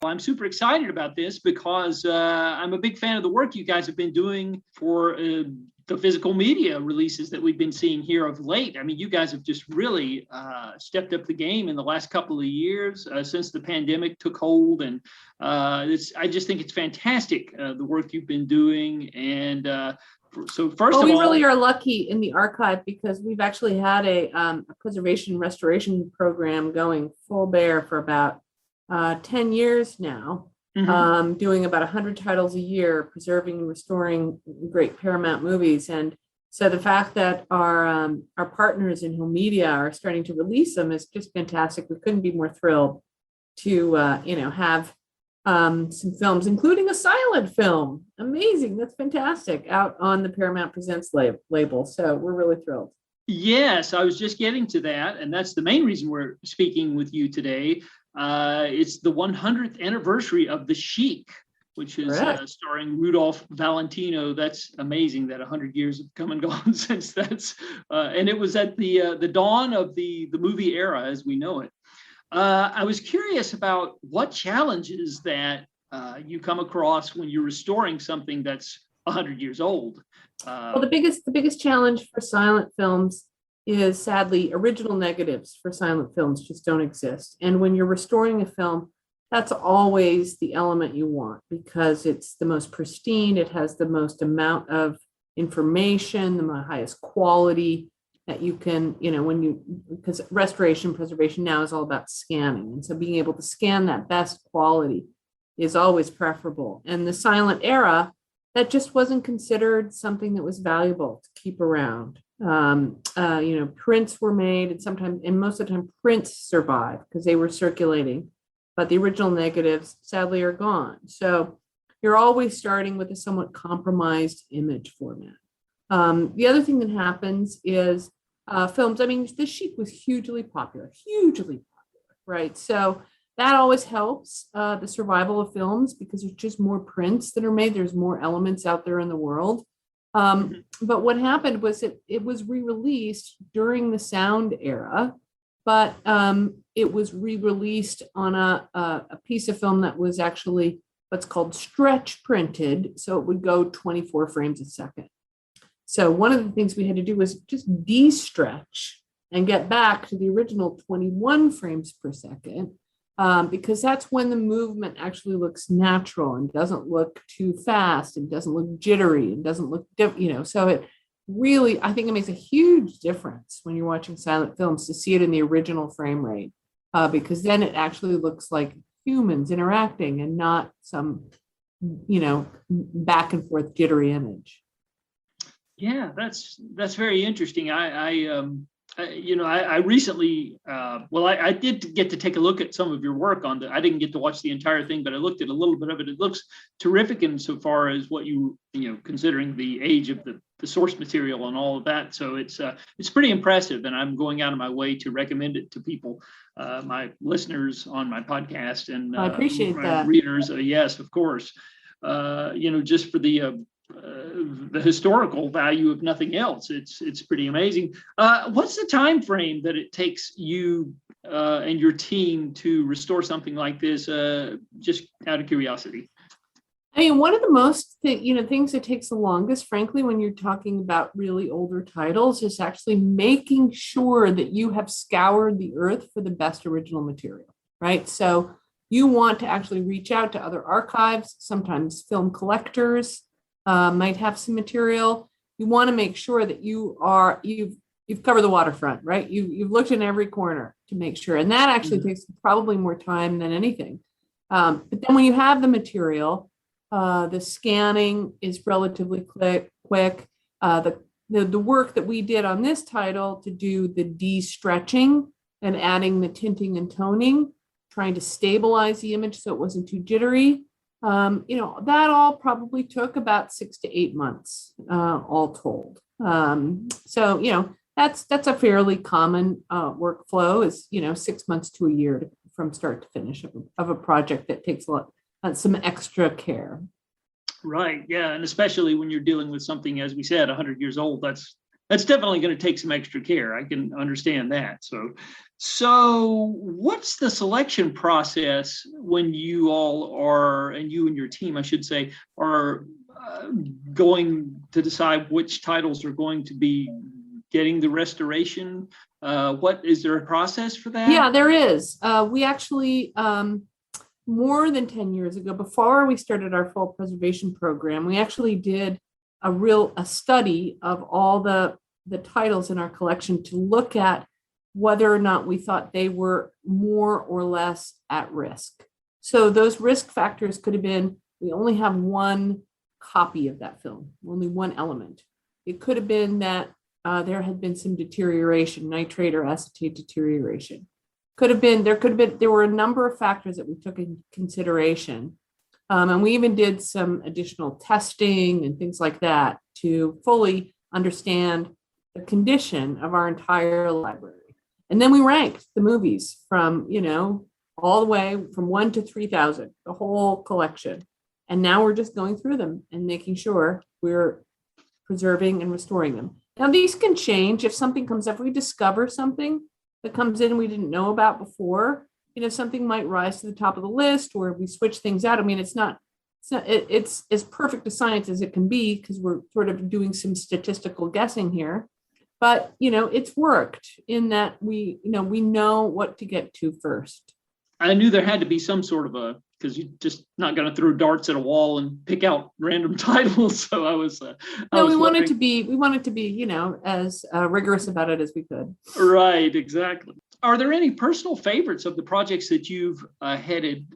I'm super excited about this because I'm a big fan of the work you guys have been doing for the physical media releases that we've been seeing here of late. I mean, you guys have just really stepped up the game in the last couple of years since the pandemic took hold. And I just think it's fantastic, the work you've been doing. And so first of all, we really are lucky in the archive because we've actually had a preservation restoration program going full bear for about 10 years now, doing about 100 titles a year, preserving and restoring great Paramount movies. And so the fact that our partners in home media are starting to release them is just fantastic. We couldn't be more thrilled to have some films, including a silent film. Amazing. That's fantastic. Out on the Paramount Presents label. So we're really thrilled. Yes, I was just getting to that. And that's the main reason we're speaking with you today. It's the 100th anniversary of The Sheik, which is starring Rudolph Valentino. That's amazing that 100 years have come and gone since that's, and it was at the dawn of the movie era as we know it. I was curious about what challenges that you come across when you're restoring something that's 100 years old. Well, the biggest challenge for silent films is sadly original negatives for silent films just don't exist. And when you're restoring a film, that's always the element you want because it's the most pristine, it has the most amount of information, the highest quality that you can, because restoration, preservation now is all about scanning. And so being able to scan that best quality is always preferable. And the silent era, that just wasn't considered something that was valuable to keep around. Prints were made and most of the time prints survive because they were circulating, but the original negatives sadly are gone. So you're always starting with a somewhat compromised image format. The other thing that happens is films, I mean, The Sheik was hugely popular, right? So that always helps the survival of films because there's just more prints that are made. There's more elements out there in the world. But what happened was it was re-released during the sound era, but it was re-released on a piece of film that was actually what's called stretch printed. So it would go 24 frames a second. So one of the things we had to do was just de-stretch and get back to the original 21 frames per second. Because that's when the movement actually looks natural and doesn't look too fast and doesn't look jittery and doesn't look, so it really, I think it makes a huge difference when you're watching silent films to see it in the original frame rate, because then it actually looks like humans interacting and not some, back and forth jittery image. Yeah, that's very interesting. I recently, I did get to take a look at some of your work on I didn't get to watch the entire thing, but I looked at a little bit of it. It looks terrific insofar as what considering the age of the source material and all of that. So it's pretty impressive, and I'm going out of my way to recommend it to people, my listeners on my podcast and I appreciate that. Readers. Yes, of course. Just for the historical value of nothing else, it's pretty amazing. What's the time frame that it takes you and your team to restore something like this? Just out of curiosity. I mean, one of the most things that takes the longest, frankly, when you're talking about really older titles, is actually making sure that you have scoured the earth for the best original material, right? So you want to actually reach out to other archives, sometimes film collectors. Might have some material. You want to make sure that you've covered the waterfront, right? You've looked in every corner to make sure, and that actually takes probably more time than anything. But then when you have the material, the scanning is relatively quick. The work that we did on this title to do the de-stretching and adding the tinting and toning, trying to stabilize the image so it wasn't too jittery. That all probably took about 6 to 8 months, all told. So that's a fairly common workflow is 6 months to a year from start to finish of a project that takes some extra care. Right. Yeah, and especially when you're dealing with something, as we said, 100 years old. that's definitely going to take some extra care. I can understand that. So what's the selection process when you all are, and you and your team, I should say, are going to decide which titles are going to be getting the restoration? What is there a process for that? Yeah, there is. We actually, more than 10 years ago, before we started our full preservation program, we actually did a study of all the titles in our collection to look at whether or not we thought they were more or less at risk. So those risk factors could have been, we only have one copy of that film, only one element. It could have been that there had been some deterioration, nitrate or acetate deterioration. There were a number of factors that we took into consideration. And we even did some additional testing and things like that to fully understand the condition of our entire library. And then we ranked the movies from, all the way from 1 to 3,000, the whole collection. And now we're just going through them and making sure we're preserving and restoring them. Now, these can change if something comes up. If we discover something that comes in we didn't know about before, something might rise to the top of the list, or we switch things out. I mean, it's as perfect a science as it can be, because we're sort of doing some statistical guessing here. But, it's worked in that we know what to get to first. I knew there had to be some sort of because you're just not going to throw darts at a wall and pick out random titles. So we wanted to be, as rigorous about it as we could. Right, exactly. Are there any personal favorites of the projects that you've been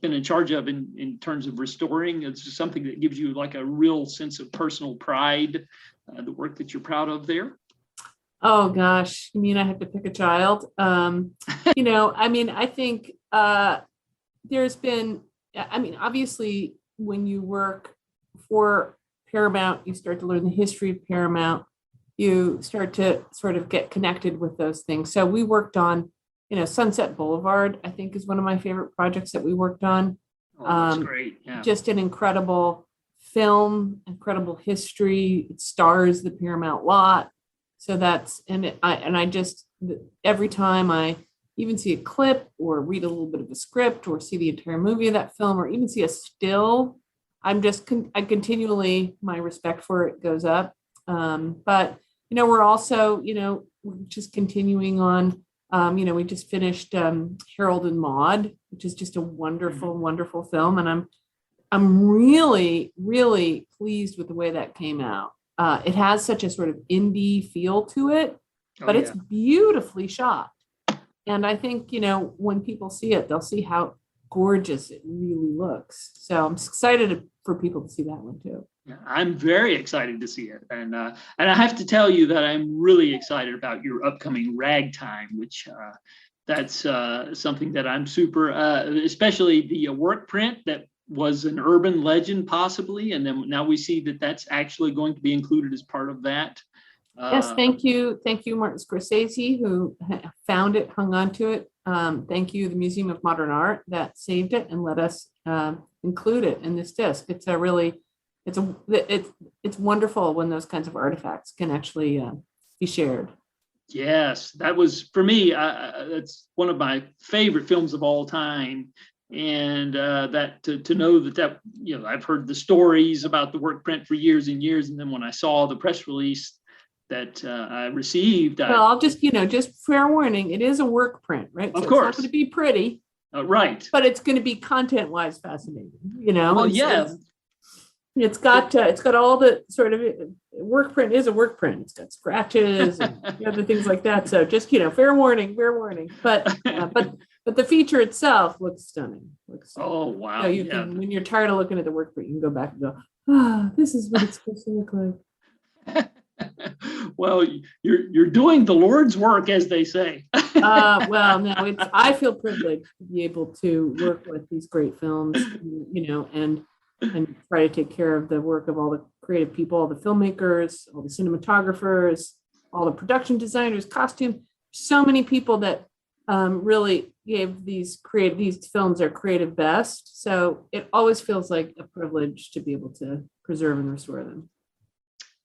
in charge of in terms of restoring? It's just something that gives you like a real sense of personal pride, the work that you're proud of there? Oh gosh, you mean I have to pick a child? I think there's been, obviously when you work for Paramount, you start to learn the history of Paramount. You start to sort of get connected with those things. So we worked on, Sunset Boulevard, I think is one of my favorite projects that we worked on. Oh, that's great. Yeah. Just an incredible film, incredible history. It stars the Paramount lot. So every time I even see a clip or read a little bit of a script or see the entire movie of that film or even see a still, I continually, my respect for it goes up. But, we're also, we're just continuing on, we just finished Harold and Maude, which is just a wonderful, wonderful film. And I'm really, really pleased with the way that came out. It has such a sort of indie feel to it, but it's beautifully shot. And I think, when people see it, they'll see how gorgeous it really looks. So I'm excited for people to see that one too. Yeah, I'm very excited to see it. And I have to tell you that I'm really excited about your upcoming Ragtime, which that's something that I'm super, especially the work print that was an urban legend possibly. And then now we see that that's actually going to be included as part of that. Yes, thank you. Thank you, Martin Scorsese, who found it, hung on to it. Thank you, the Museum of Modern Art, that saved it and let us include it in this disc. It's wonderful when those kinds of artifacts can actually be shared. Yes, that was, for me, it's one of my favorite films of all time. And that to know that I've heard the stories about the work print for years and years. And then when I saw the press release that I received. I'll just fair warning, it is a work print, right? Of course. It's not going to be pretty. Right. But it's going to be content-wise fascinating, Well, yeah. It's got all the sort of work print is a work print. It's got scratches and other things like that. So just, fair warning. But the feature itself looks stunning. Oh, wow. So you can, when you're tired of looking at the work print, you can go back and go, this is what it's supposed to look like. Well, you're doing the Lord's work, as they say. Well, no, I feel privileged to be able to work with these great films, and try to take care of the work of all the creative people, all the filmmakers, all the cinematographers, all the production designers, costume. So many people that really gave these films their creative best. So it always feels like a privilege to be able to preserve and restore them.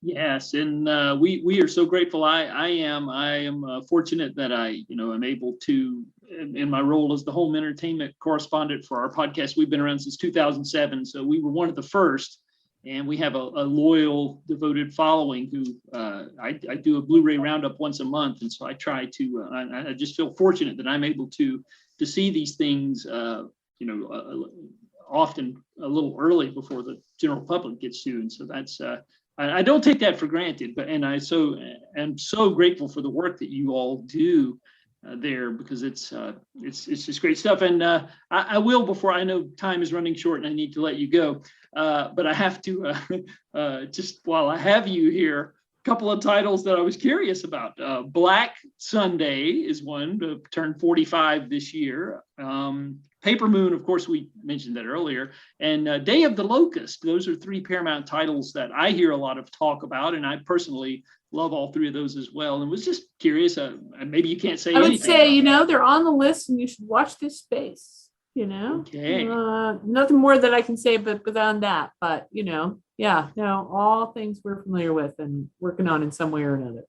Yes, and we are so grateful. I am fortunate that I am able to, in my role as the home entertainment correspondent for our podcast. We've been around since 2007, so we were one of the first, and we have a loyal, devoted following who I do a Blu-ray roundup once a month, and so I try to. I just feel fortunate that I'm able to see these things, often a little early before the general public gets to, and so that's. I don't take that for granted, and I am so grateful for the work that you all do there, because it's just great stuff. And I will, before, I know time is running short and I need to let you go, but I have to just while I have you here, a couple of titles that I was curious about. Black Sunday is one to turn 45 this year. Paper Moon, of course, we mentioned that earlier, and Day of the Locust. Those are three Paramount titles that I hear a lot of talk about, and I personally love all three of those as well. And was just curious, maybe you can't say I would anything say, about they're on the list and you should watch this space, Okay. Nothing more that I can say but beyond that, but, yeah, no, all things we're familiar with and working on in some way or another.